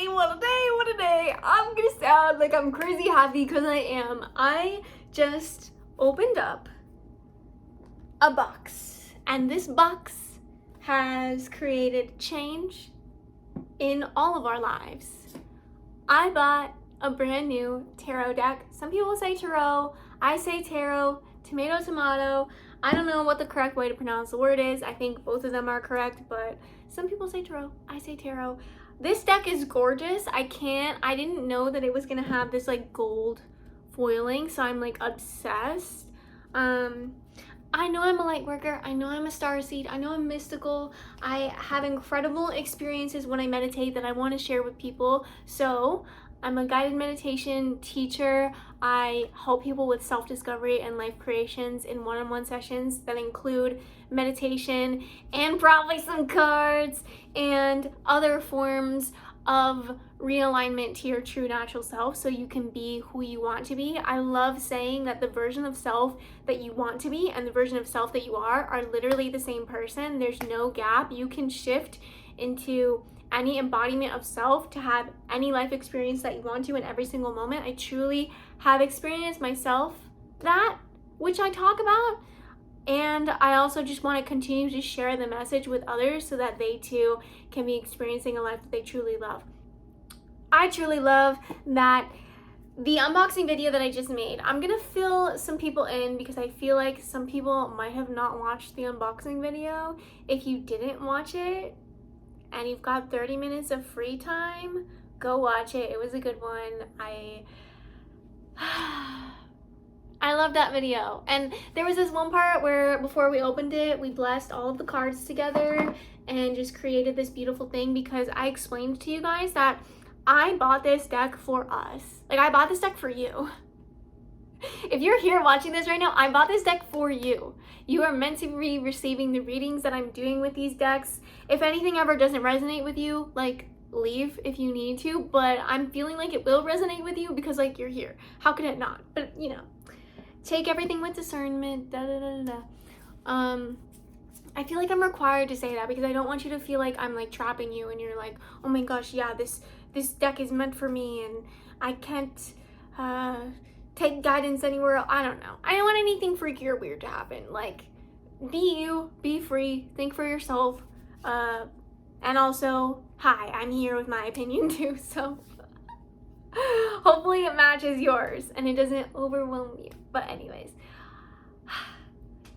what a day. I'm gonna sound like I'm crazy happy because I am. I just opened up a box, and this box has created change in all of our lives. I bought a brand new tarot deck. Some people say tarot, I say tarot, tomato, tomato. I don't know what the correct way to pronounce the word is. I think both of them are correct, but some people say tarot, I say tarot. This deck is gorgeous. I didn't know that it was gonna have this like gold foiling, so I'm like obsessed. I know I'm a light worker, I know I'm a starseed, I know I'm mystical, I have incredible experiences when I meditate that I want to share with people. So I'm a guided meditation teacher. I help people with self-discovery and life creations in one-on-one sessions that include meditation and probably some cards and other forms of realignment to your true natural self so you can be who you want to be. I love saying that the version of self that you want to be and the version of self that you are literally the same person. There's no gap. You can shift into any embodiment of self to have any life experience that you want to in every single moment. I truly have experienced myself that, which I talk about, and I also just want to continue to share the message with others so that they too can be experiencing a life that they truly love. I truly love that the unboxing video that I just made, I'm gonna fill some people in because I feel like some people might have not watched the unboxing video. If you didn't watch it and you've got 30 minutes of free time, go watch it. It was a good one. I love that video. And there was this one part where before we opened it, we blessed all of the cards together and just created this beautiful thing because I explained to you guys that I bought this deck for us. Like, I bought this deck for you. If you're here watching this right now, I bought this deck for you. You are meant to be receiving the readings that I'm doing with these decks. If anything ever doesn't resonate with you, like, leave if you need to, but I'm feeling like it will resonate with you because, like, you're here. How could it not? But, you know, take everything with discernment, I feel like I'm required to say that because I don't want you to feel like I'm, like, trapping you and you're like, oh my gosh, yeah, this deck is meant for me and I can't, take guidance anywhere else. I don't know. I don't want anything freaky or weird to happen. Like, be you, be free, think for yourself, and also, hi, I'm here with my opinion too, so hopefully it matches yours and it doesn't overwhelm you. But anyways,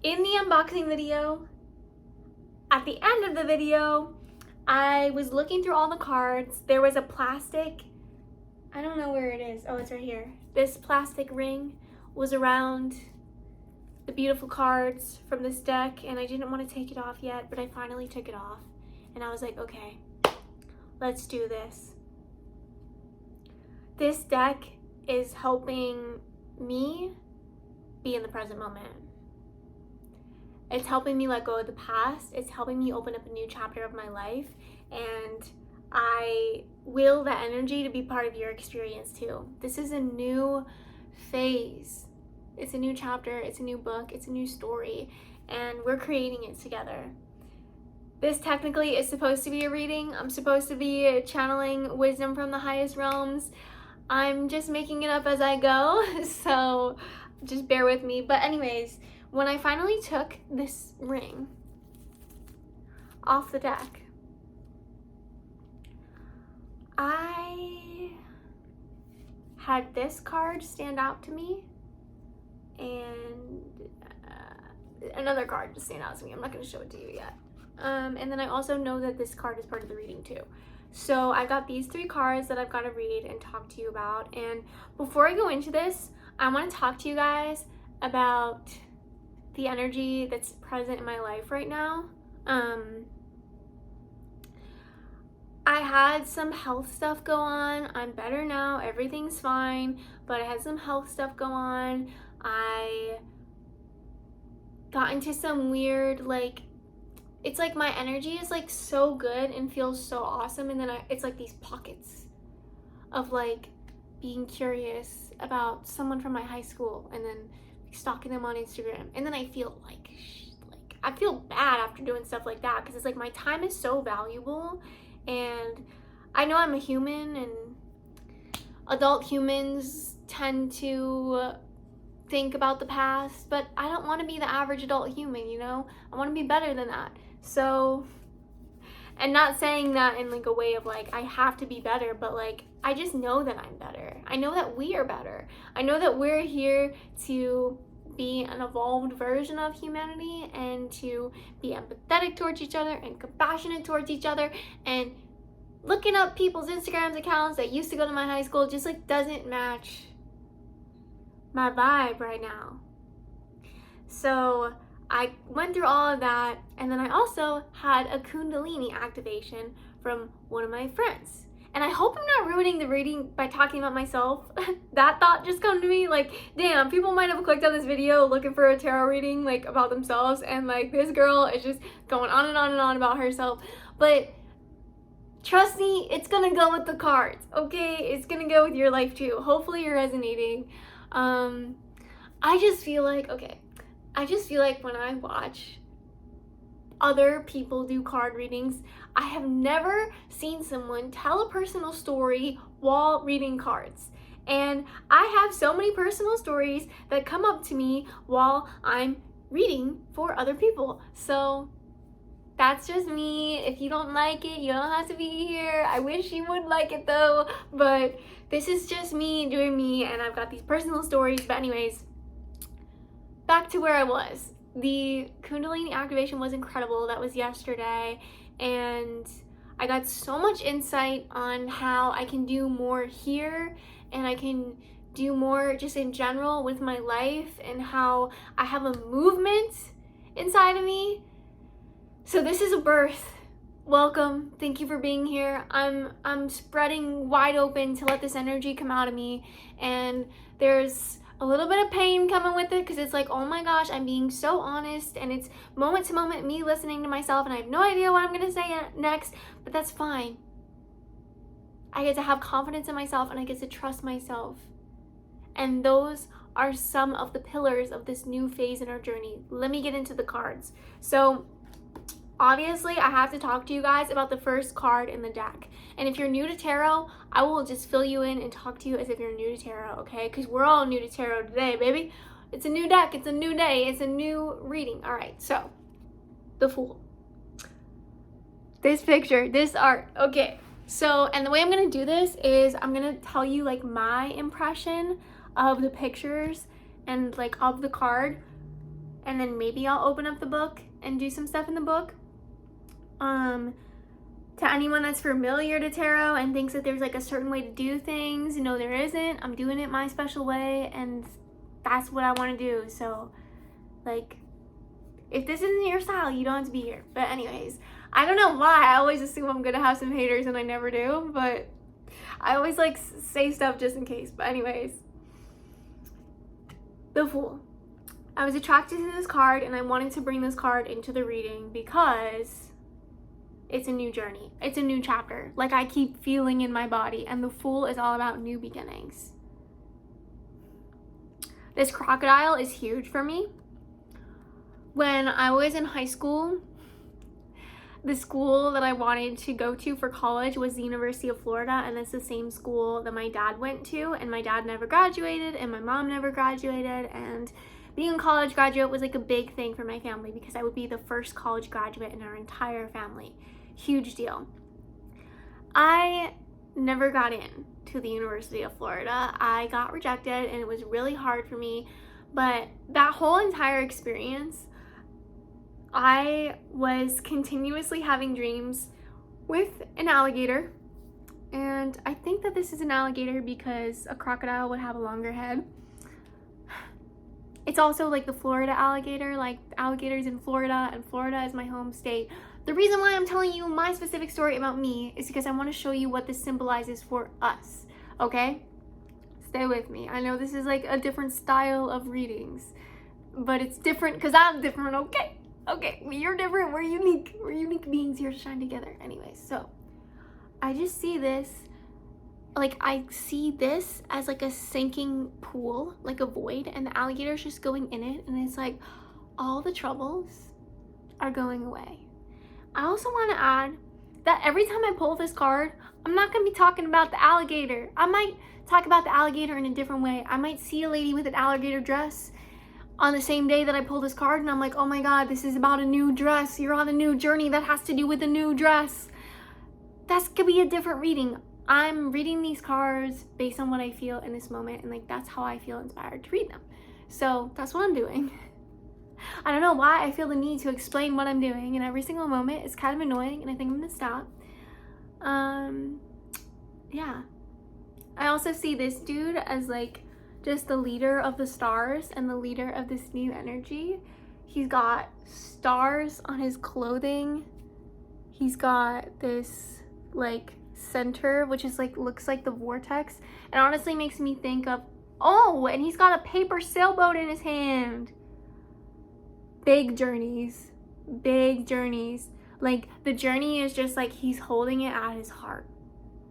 in the unboxing video, at the end of the video, I was looking through all the cards. There was a plastic, I don't know where it is. Oh, it's right here. This plastic ring was around the beautiful cards from this deck, and I didn't want to take it off yet, but I finally took it off. And I was like, okay, let's do this. This deck is helping me be in the present moment. It's helping me let go of the past. It's helping me open up a new chapter of my life, and I will that energy to be part of your experience too. This is a new phase. It's a new chapter, it's a new book, it's a new story, and we're creating it together. This technically is supposed to be a reading. I'm supposed to be channeling wisdom from the highest realms. I'm just making it up as I go, so just bear with me. But anyways, when I finally took this ring off the deck, I had this card stand out to me and another card just stand out to me. I'm not going to show it to you yet. And then I also know that this card is part of the reading too. So I got these 3 cards that I've got to read and talk to you about. And before I go into this, I want to talk to you guys about the energy that's present in my life right now. I had some health stuff go on. I'm better now. Everything's fine. But I had some health stuff go on. I got into some weird, like, it's like my energy is like so good and feels so awesome, and then it's like these pockets of like being curious about someone from my high school and then stalking them on Instagram, and then I feel like I feel bad after doing stuff like that because it's like my time is so valuable and I know I'm a human, and adult humans tend to think about the past, but I don't want to be the average adult human, you know? I want to be better than that. So, and not saying that in like a way of like I have to be better, but like I just know that I'm better. I know that we are better. I know that we're here to be an evolved version of humanity and to be empathetic towards each other and compassionate towards each other. And looking up people's Instagram accounts that used to go to my high school just like doesn't match my vibe right now. So I went through all of that, and then I also had a Kundalini activation from one of my friends. And I hope I'm not ruining the reading by talking about myself. That thought just come to me, like, damn, people might have clicked on this video looking for a tarot reading, like, about themselves, and like this girl is just going on and on and on about herself. But trust me, it's gonna go with the cards, okay? It's gonna go with your life too. Hopefully you're resonating. I just feel like when I watch other people do card readings, I have never seen someone tell a personal story while reading cards. And I have so many personal stories that come up to me while I'm reading for other people. So that's just me. If you don't like it, you don't have to be here. I wish you would like it though, but this is just me doing me, and I've got these personal stories. But anyways, back to where I was. The Kundalini activation was incredible. That was yesterday, and I got so much insight on how I can do more here, and I can do more just in general with my life, and how I have a movement inside of me. So this is a birth. Welcome. Thank you for being here. I'm spreading wide open to let this energy come out of me, and there's a little bit of pain coming with it because it's like, oh my gosh, I'm being so honest, and it's moment to moment me listening to myself, and I have no idea what I'm gonna say next, but that's fine. I get to have confidence in myself, and I get to trust myself, and those are some of the pillars of this new phase in our journey. Let me get into the cards. So obviously, I have to talk to you guys about the first card in the deck. And if you're new to tarot, I will just fill you in and talk to you as if you're new to tarot, okay? Because we're all new to tarot today, baby. It's a new deck, it's a new day, it's a new reading. All right, so, the Fool. This picture, this art, okay. So, and the way I'm gonna do this is I'm gonna tell you like my impression of the pictures and like of the card. And then maybe I'll open up the book and do some stuff in the book. To anyone that's familiar to tarot and thinks that there's like a certain way to do things, no, there isn't. I'm doing it my special way, and that's what I want to do. So, like, if this isn't your style, you don't have to be here. But anyways, I don't know why. I always assume I'm gonna have some haters, and I never do. But I always like say stuff just in case. But anyways, the Fool. I was attracted to this card, and I wanted to bring this card into the reading because it's a new journey. It's a new chapter. Like I keep feeling in my body, and the Fool is all about new beginnings. This crocodile is huge for me. When I was in high school, the school that I wanted to go to for college was the University of Florida, and it's the same school that my dad went to, and my dad never graduated, and my mom never graduated, and being a college graduate was like a big thing for my family because I would be the first college graduate in our entire family. Huge deal. I never got in to the University of Florida. I got rejected, and it was really hard for me. But that whole entire experience, I was continuously having dreams with an alligator. And I think that this is an alligator because a crocodile would have a longer head. It's also like the Florida alligator, like alligators in Florida, and Florida is my home state. The reason why I'm telling you my specific story about me is because I want to show you what this symbolizes for us, okay? Stay with me. I know this is like a different style of readings, but it's different because I'm different, okay? Okay, well, you're different, we're unique. We're unique beings here to shine together. Anyways, so I just see this, like I see this as like a sinking pool, like a void, and the alligator's just going in it, and it's like all the troubles are going away. I also want to add that every time I pull this card, I'm not going to be talking about the alligator. I might talk about the alligator in a different way. I might see a lady with an alligator dress on the same day that I pull this card, and I'm like, oh my God, this is about a new dress. You're on a new journey that has to do with a new dress. That could be a different reading. I'm reading these cards based on what I feel in this moment, and like that's how I feel inspired to read them. So that's what I'm doing. I don't know why I feel the need to explain what I'm doing in every single moment. It's kind of annoying, and I think I'm gonna stop. Yeah. I also see this dude as like just the leader of the stars and the leader of this new energy. He's got stars on his clothing. He's got this like center, which is like, looks like the vortex. It honestly makes me think of, oh, and he's got a paper sailboat in his hand. Big journeys. Like the journey is just like he's holding it at his heart.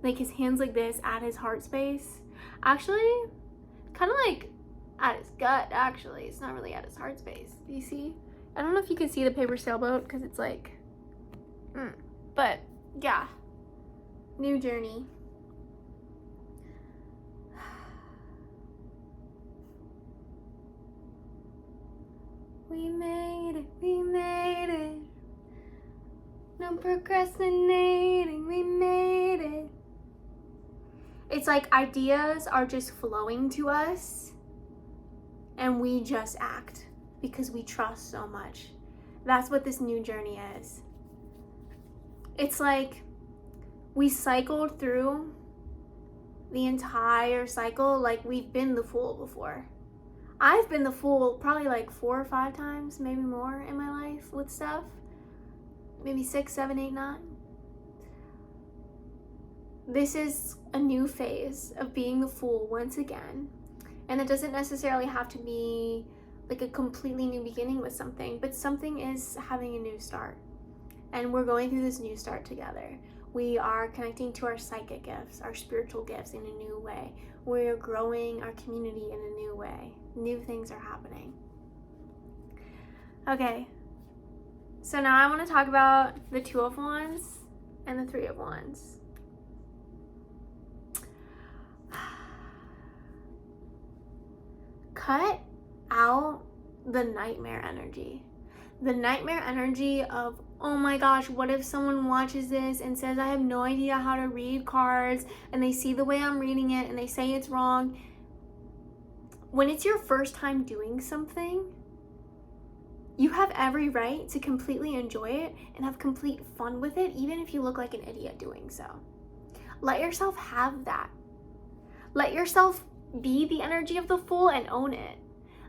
Like his hands like this at his heart space. Actually, kind of like at his gut, actually. It's not really at his heart space. Do you see? I don't know if you can see the paper sailboat because it's like, but yeah. New journey. We made it. No procrastinating, we made it. It's like ideas are just flowing to us and we just act because we trust so much. That's what this new journey is. It's like we cycled through the entire cycle like we've been the fool before. I've been the fool probably like 4 or 5 times, maybe more in my life with stuff. Maybe 6, 7, 8, 9. This is a new phase of being the fool once again. And it doesn't necessarily have to be like a completely new beginning with something, but something is having a new start. And we're going through this new start together. We are connecting to our psychic gifts, our spiritual gifts in a new way. We're growing our community in a new way. New things are happening. Okay, so now I want to talk about the 2 of Wands and the 3 of Wands. Cut out the nightmare energy. The nightmare energy of, oh my gosh, what if someone watches this and says I have no idea how to read cards, and they see the way I'm reading it and they say it's wrong. When it's your first time doing something, you have every right to completely enjoy it and have complete fun with it, even if you look like an idiot doing so. Let yourself have that. Let yourself be the energy of the fool and own it.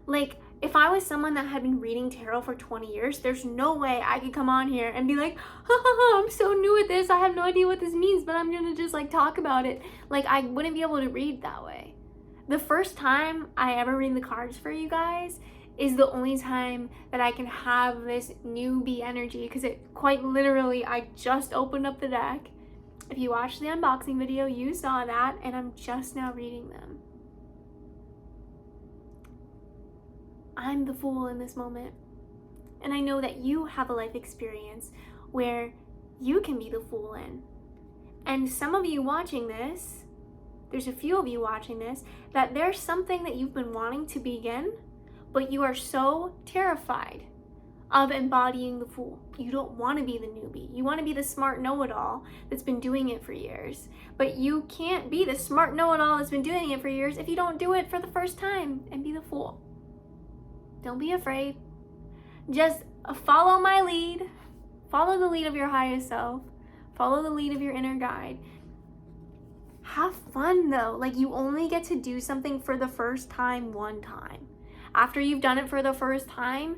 Like, if I was someone that had been reading tarot for 20 years, there's no way I could come on here and be like, I'm so new at this, I have no idea what this means, but I'm gonna just like talk about it. Like, I wouldn't be able to read that way. The first time I ever read the cards for you guys is the only time that I can have this newbie energy, because it quite literally, I just opened up the deck. If you watched the unboxing video, you saw that, and I'm just now reading them. I'm the fool in this moment. And I know that you have a life experience where you can be the fool in. And some of you watching this, there's a few of you watching this, that there's something that you've been wanting to begin, but you are so terrified of embodying the fool. You don't want to be the newbie. You want to be the smart know-it-all that's been doing it for years. But you can't be the smart know-it-all that's been doing it for years if you don't do it for the first time and be the fool. Don't be afraid. Just follow my lead. Follow the lead of your highest self. Follow the lead of your inner guide. Have fun though. Like, you only get to do something for the first time one time. After you've done it for the first time,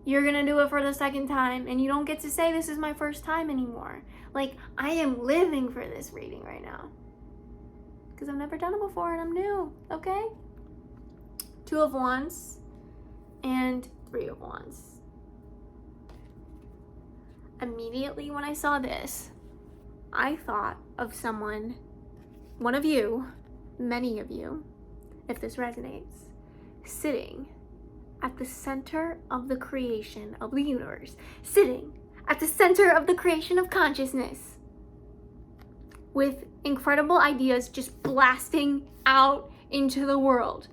you're gonna do it for the second time, and you don't get to say this is my first time anymore. Like, I am living for this reading right now because I've never done it before and I'm new. Okay? 2 of Wands and 3 of Wands. Immediately when I saw this, I thought of someone, one of you, many of you, if this resonates, sitting at the center of the creation of the universe, sitting at the center of the creation of consciousness, with incredible ideas just blasting out into the world.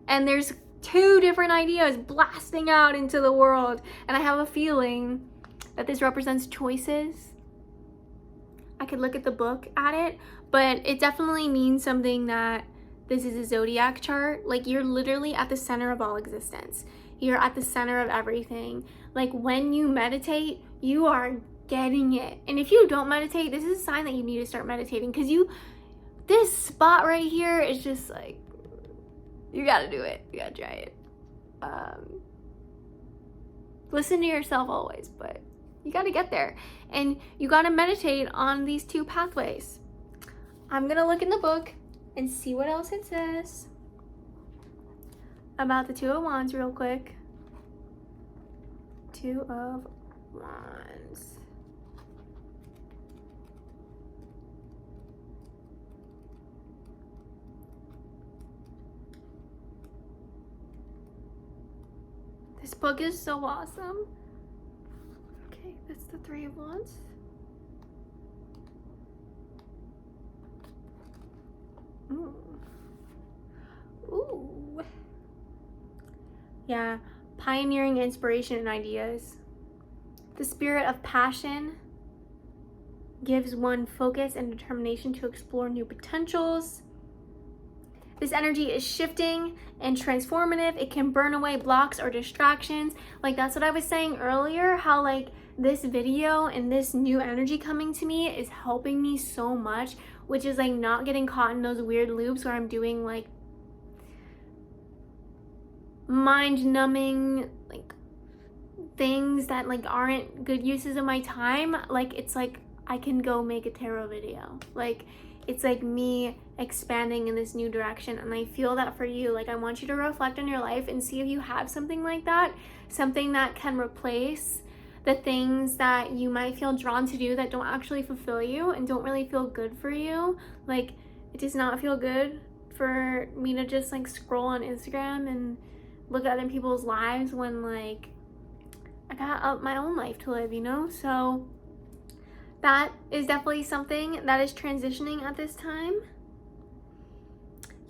And there's 2 different ideas blasting out into the world. And I have a feeling that this represents choices. I could look at the book at it, but it definitely means something that this is a zodiac chart. Like, you're literally at the center of all existence. You're at the center of everything. Like, when you meditate, you are getting it. And if you don't meditate, this is a sign that you need to start meditating, because this spot right here is just like, you gotta do it. You gotta try it. Listen to yourself always, but you gotta get there. And you gotta meditate on these 2 pathways. I'm gonna look in the book and see what else it says about the 2 of Wands real quick. 2 of Wands. This book is so awesome. Okay, that's the 3 of Wands. Ooh. Yeah, pioneering inspiration and ideas. The spirit of passion gives one focus and determination to explore new potentials. This energy is shifting and transformative. It can burn away blocks or distractions. Like, that's what I was saying earlier, how like this video and this new energy coming to me is helping me so much, which is like not getting caught in those weird loops where I'm doing like mind numbing like things that like aren't good uses of my time. Like, it's like I can go make a tarot video. Like, it's like me expanding in this new direction. And I feel that for you. Like, I want you to reflect on your life and see if you have something like that, something that can replace the things that you might feel drawn to do that don't actually fulfill you and don't really feel good for you. Like, it does not feel good for me to just like scroll on Instagram and look at other people's lives when like I got my own life to live, you know? So that is definitely something that is transitioning at this time.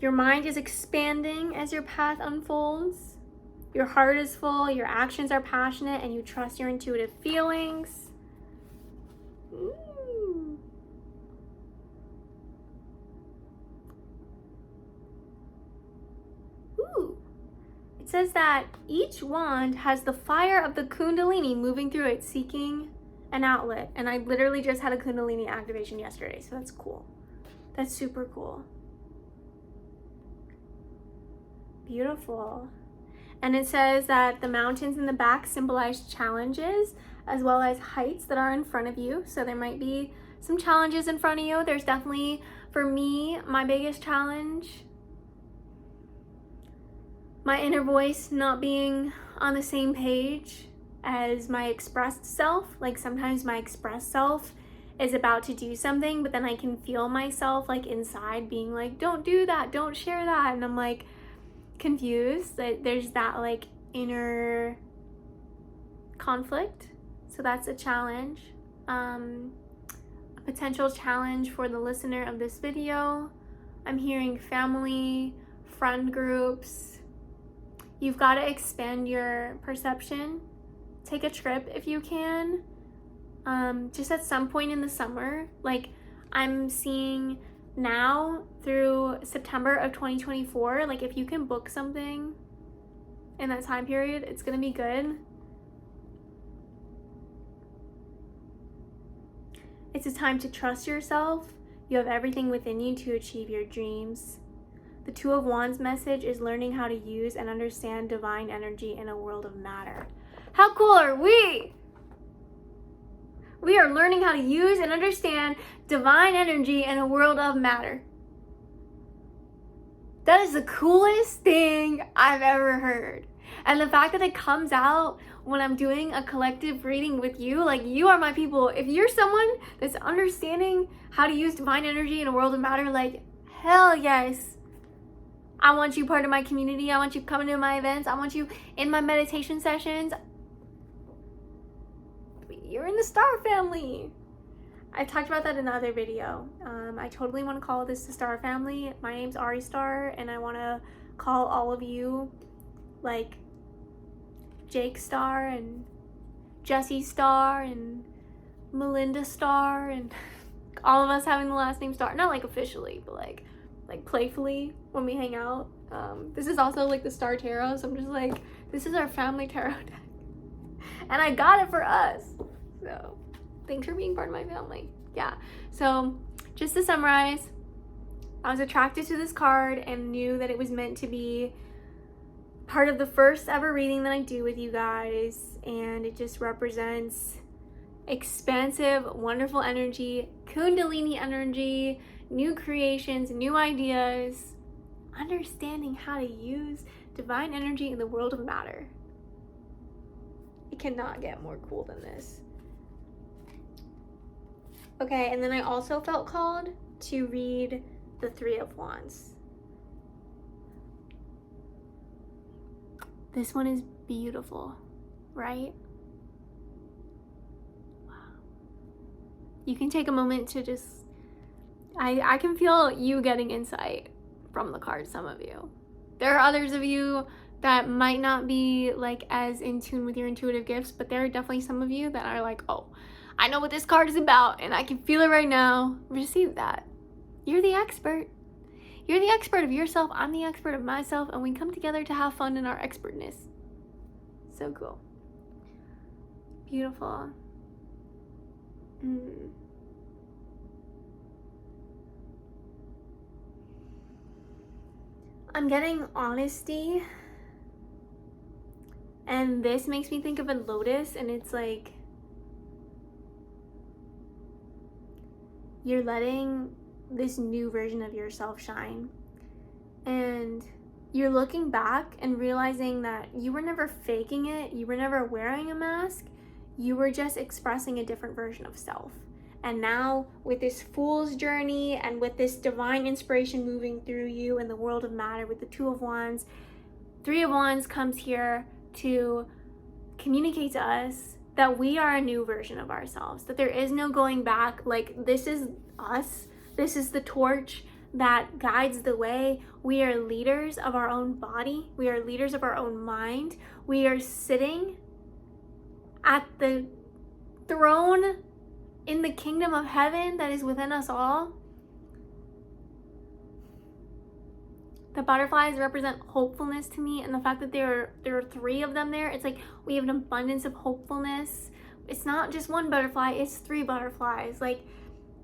Your mind is expanding as your path unfolds. Your heart is full, your actions are passionate, and you trust your intuitive feelings. Ooh. Ooh. It says that each wand has the fire of the Kundalini moving through it, seeking an outlet. And I literally just had a Kundalini activation yesterday, so that's cool. That's super cool. Beautiful. And it says that the mountains in the back symbolize challenges as well as heights that are in front of you. So there might be some challenges in front of you. There's definitely, for me, my biggest challenge, my inner voice not being on the same page as my expressed self. Like, sometimes my expressed self is about to do something, but then I can feel myself like inside being like, don't do that, don't share that. And I'm like confused. That there's that like inner conflict. So that's a challenge. A potential challenge for the listener of this video. I'm hearing family, friend groups. You've got to expand your perception. Take a trip if you can. Just at some point in the summer. Like, I'm seeing now through September of 2024, like if you can book something in that time period, it's gonna be good. It's a time to trust yourself. You have everything within you to achieve your dreams. The Two of Wands message is learning how to use and understand divine energy in a world of matter. How cool are we? We are learning how to use and understand divine energy in a world of matter. That is the coolest thing I've ever heard. And the fact that it comes out when I'm doing a collective reading with you, like, you are my people. If you're someone that's understanding how to use divine energy in a world of matter, like, hell yes. I want you part of my community. I want you coming to my events. I want you in my meditation sessions. You're in the star family. I talked about that in the other video. I totally want to call this the Star family. My name's Ari Star, and I want to call all of you like Jake Star and Jesse Star and Melinda Star and all of us having the last name Star. Not like officially, but like playfully when we hang out. This is also like the Star Tarot, so I'm just like, this is our family tarot deck. And I got it for us. So thanks for being part of my family. Yeah. So just to summarize, I was attracted to this card and knew that it was meant to be part of the first ever reading that I do with you guys. And it just represents expansive, wonderful energy, Kundalini energy, new creations, new ideas, understanding how to use divine energy in the world of matter. It cannot get more cool than this. Okay, and then I also felt called to read the Three of Wands. This one is beautiful, right? Wow. You can take a moment to just, I can feel you getting insight from the cards, some of you. There are others of you that might not be like as in tune with your intuitive gifts, but there are definitely some of you that are like, oh, I know what this card is about and I can feel it right now. Receive that. You're the expert. You're the expert of yourself. I'm the expert of myself, and we come together to have fun in our expertness. So cool. Beautiful. I'm getting honesty, and this makes me think of a lotus, and it's like you're letting this new version of yourself shine, and you're looking back and realizing that you were never faking it, you were never wearing a mask, you were just expressing a different version of self. And now with this fool's journey and with this divine inspiration moving through you in the world of matter with the Two of Wands, Three of Wands comes here to communicate to us that we are a new version of ourselves, that there is no going back. Like, this is us. This is the torch that guides the way. We are leaders of our own body. We are leaders of our own mind. We are sitting at the throne in the kingdom of heaven that is within us all. The butterflies represent hopefulness to me, and the fact that there are three of them there, it's like we have an abundance of hopefulness. It's not just one butterfly, it's three butterflies. Like,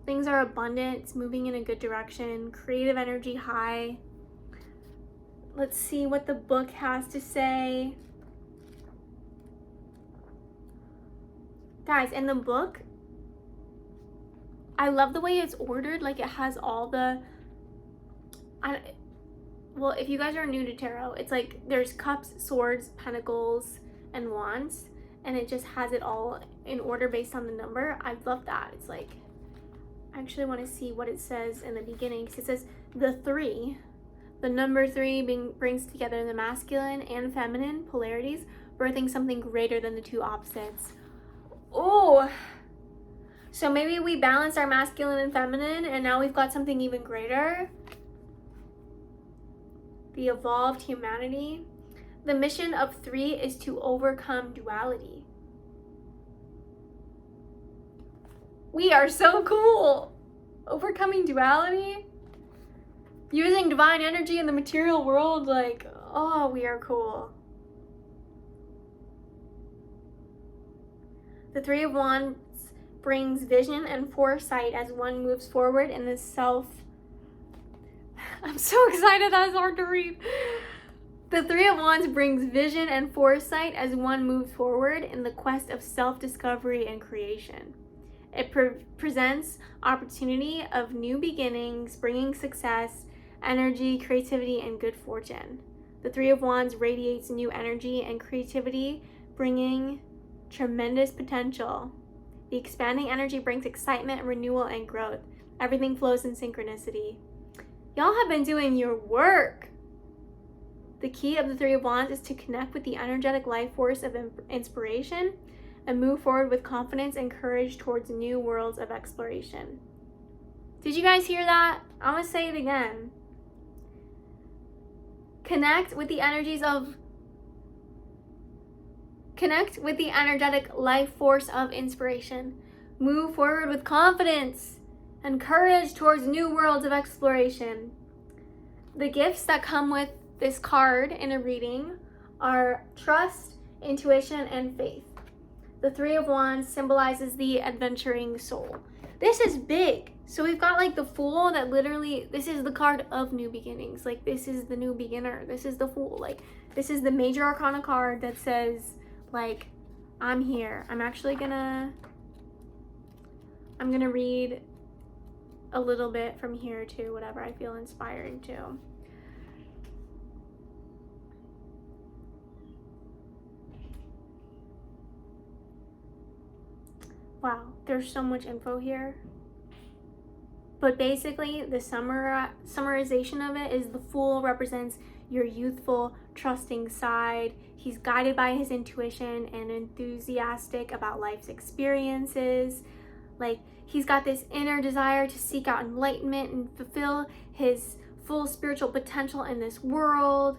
things are abundant, it's moving in a good direction, creative energy high. Let's see what the book has to say. Guys, in the book, I love the way it's ordered. Like, it has all the, well, if you guys are new to tarot, it's like there's cups, swords, pentacles, and wands, and it just has it all in order based on the number. I love that. It's like, I actually want to see what it says in the beginning, because it says the three, the number three brings together the masculine and feminine polarities, birthing something greater than the two opposites. Oh, so maybe we balance our masculine and feminine, and now we've got something even greater. The evolved humanity. The mission of three is to overcome duality. We are so cool. Overcoming duality. Using divine energy in the material world. Like, oh, we are cool. The Three of Wands brings vision and foresight as one moves forward in the self. I'm so excited, that's hard to read. The Three of Wands brings vision and foresight as one moves forward in the quest of self-discovery and creation. It presents opportunity of new beginnings, bringing success, energy, creativity, and good fortune. The Three of Wands radiates new energy and creativity, bringing tremendous potential. The expanding energy brings excitement, renewal, and growth. Everything flows in synchronicity. Y'all have been doing your work. The key of the Three of Wands is to connect with the energetic life force of inspiration and move forward with confidence and courage towards new worlds of exploration. Did you guys hear that? I'm gonna say it again. Connect with the energetic life force of inspiration. Move forward with confidence and courage towards new worlds of exploration. The gifts that come with this card in a reading are trust, intuition, and faith. The Three of Wands symbolizes the adventuring soul. This is big. So we've got like the Fool that literally, this is the card of new beginnings. Like this is the new beginner. This is the Fool. Like this is the major arcana card that says like, I'm here. I'm gonna read a little bit from here too, whatever I feel inspired to. Wow, there's so much info here. But basically, the summarization of it is the Fool represents your youthful, trusting side. He's guided by his intuition and enthusiastic about life's experiences. Like, he's got this inner desire to seek out enlightenment and fulfill his full spiritual potential in this world.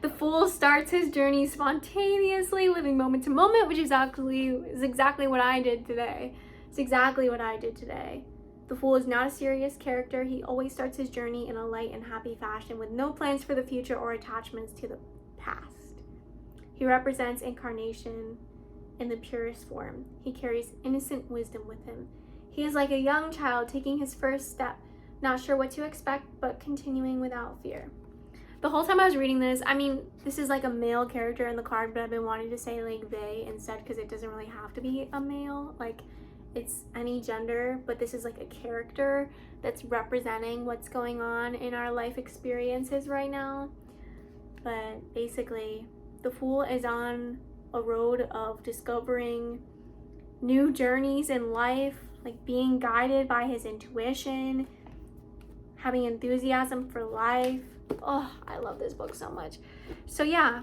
The Fool starts his journey spontaneously, living moment to moment, which is exactly what I did today. It's exactly what I did today. The Fool is not a serious character. He always starts his journey in a light and happy fashion with no plans for the future or attachments to the past. He represents incarnation in the purest form. He carries innocent wisdom with him. He is like a young child taking his first step, not sure what to expect, but continuing without fear. The whole time I was reading this, I mean, this is like a male character in the card, but I've been wanting to say like they instead because it doesn't really have to be a male. Like, it's any gender, but this is like a character that's representing what's going on in our life experiences right now. But basically, the Fool is on a road of discovering new journeys in life, like being guided by his intuition, having enthusiasm for life. Oh, I love this book so much. So yeah,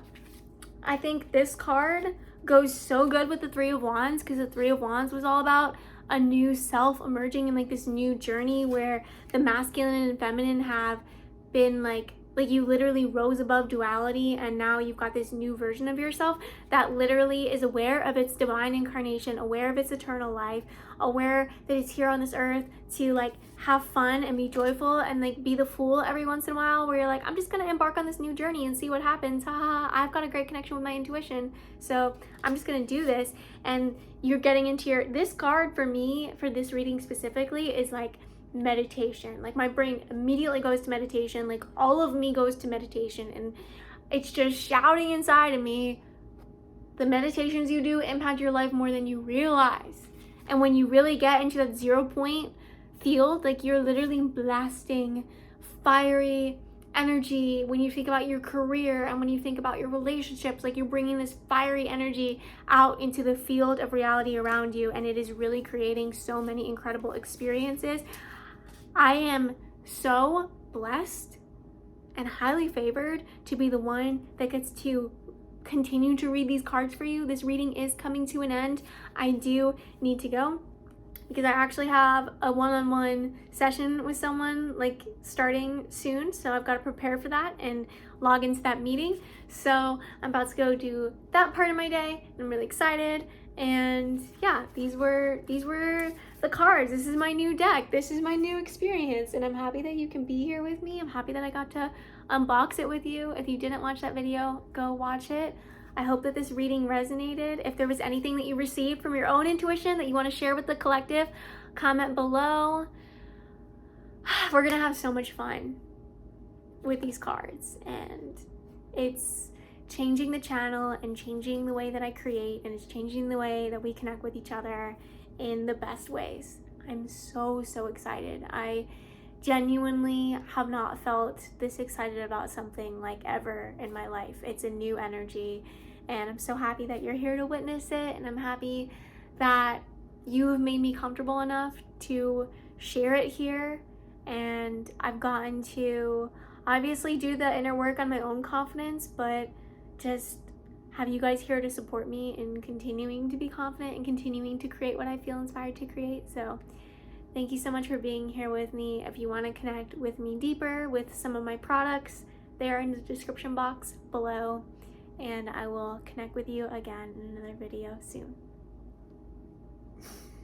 I think this card goes so good with the Three of Wands because the Three of Wands was all about a new self emerging in like this new journey where the masculine and feminine have been like you literally rose above duality, and now you've got this new version of yourself that literally is aware of its divine incarnation, aware of its eternal life, aware that it's here on this earth to like have fun and be joyful and like be the Fool every once in a while, where you're like, I'm just gonna embark on this new journey and see what happens. Haha, I've got a great connection with my intuition, so I'm just gonna do this. And you're getting into this card for me, for this reading specifically, is like meditation. Like my brain immediately goes to meditation, like all of me goes to meditation, and it's just shouting inside of me, the meditations you do impact your life more than you realize. And when you really get into that 0 point field, like you're literally blasting fiery energy when you think about your career and when you think about your relationships, like you're bringing this fiery energy out into the field of reality around you, and it is really creating so many incredible experiences. I am so blessed and highly favored to be the one that gets to continue to read these cards for you. This reading is coming to an end. I do need to go because I actually have a one-on-one session with someone like starting soon, so I've got to prepare for that and log into that meeting. So I'm about to go do that part of my day. I'm really excited. And yeah, these were the cards. This is my new deck. This is my new experience, and I'm happy that you can be here with me. I'm happy that I got to unbox it with you. If you didn't watch that video, go watch it. I hope that this reading resonated. If there was anything that you received from your own intuition that you want to share with the collective, comment below. We're gonna have so much fun with these cards, and it's changing the channel and changing the way that I create, and it's changing the way that we connect with each other in the best ways. I'm so excited. I genuinely have not felt this excited about something like ever in my life. It's a new energy, and I'm so happy that you're here to witness it, and I'm happy that you have made me comfortable enough to share it here. And I've gotten to obviously do the inner work on my own confidence, but just have you guys here to support me in continuing to be confident and continuing to create what I feel inspired to create. So thank you so much for being here with me. If you want to connect with me deeper with some of my products, they are in the description box below, and I will connect with you again in another video soon.